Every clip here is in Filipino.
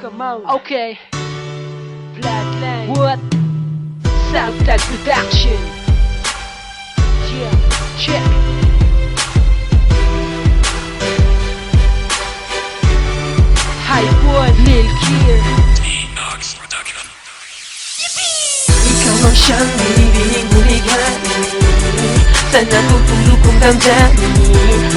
Come on. Okay, Flatline. what? Southside Production. Yeah. Check. Hype One. Lil Kier. Ikaw ang siyang binibining buligani. Sa natutulog kong damdamin.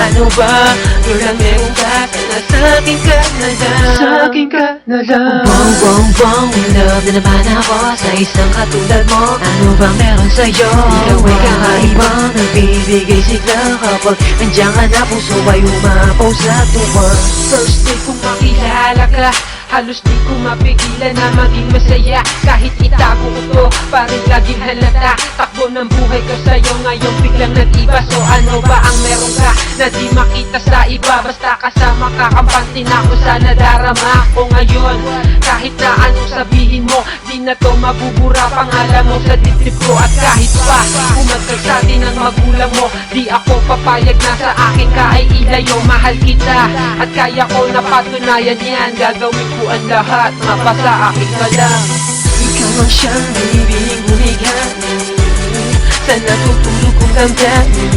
Ano ba? Walang meron ka. Sana sa'kin ka na lang. Sa'kin ka na lang. Bong, bong, bong, in love na naman ako sa isang katulad mo. Ano bang meron sa'yo? Ikaw ay kakaiba, nagbibigay sigla kapag nandiyan ka na, puso ay umapaw sa tuwa. First day kong makilala ka, halos di ko mapigilan na maging masaya. Kahit itago ko to, parang laging halata. Takbo ng buhay ko sa'yo, ngayon biglang nag-iba. So ano ba ang meron ka na di makita sa iba? Basta kasama ka, kampante na ako sa nadarama ko ngayon. Kahit na anong sabihin mo, di na to mabubura. Pangalan mo sa dibdib ko. At kahit pa umagal sa atin ang magulang mo, di ako papayag na sa akin ka ay ilayo. Mahal kita at kaya ko napatunayan yan. Gagawin ko ang lahat, mapasa akin ka lang. Ikaw ang siyang binibining bumigani. Sa natutulog kong damdamin.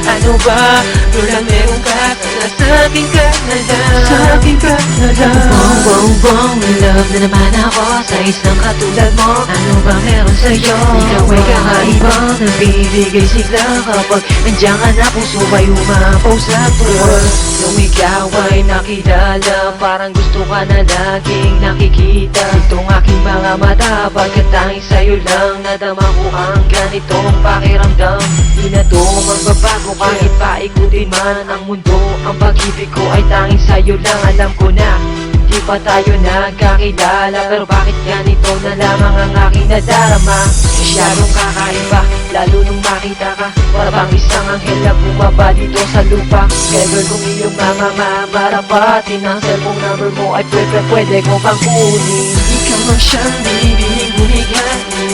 Ano ba? Walang meron ka. Sana sa'kin ka na lang. Sa'kin ka na lang. Bong, bong, bong, in love na naman ako sa isang katulad mo. Ano bang meron sa'yo? Ikaw ay kakaiba, nagbibigay sigla kapag nandiyan ka na, puso ay umapaw sa tuwa. Nung ikaw ay nakilala, parang gusto ka na laging nakikita. Itong aking mga mata, pagkat tanging sa'yo lang nadama ko ang ganitong pakiramdam. Di na to magbabago kahit paikutin man ang mundo. Ang pag-ibig ko ay tanging sa'yo lang. Alam ko na di pa tayo nagkakilala, pero bakit ganito na lamang ang aking nadarama? Masyadong kakaiba, lalo nung makita ka. Para bang isang anghel na bumaba dito sa lupa. Kaya girl, kung iyong mamamarapatin ang cellphone number mo ay pwede ko pang kunin. Ikaw ang siyang binibining bumigani.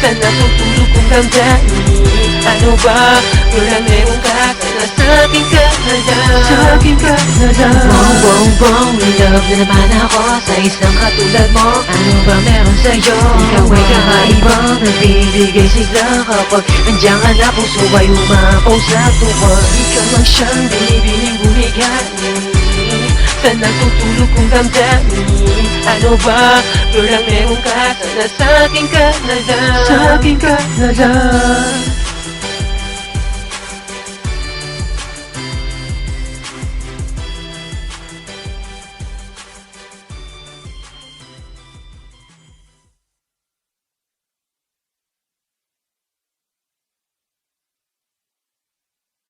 Sa natutulog kong damdamin. Ano ba? Walang meron ka. Sana sa'kin ka na lang. Sa'kin ka na lang. Bong, bong, bong, in love na naman ako sa isang katulad mo. Ano ba meron sa'yo? Ikaw ay kakaiba, nagbibigay sigla kapag nandiyan ka na, puso ay umapaw sa tuwa. Ikaw ang siyang binibining bumigani. Sa natutulog kong damdamin. Ano ba? Walang meron ka. Sana sa'kin ka na lang. Sa'kin ka na lang.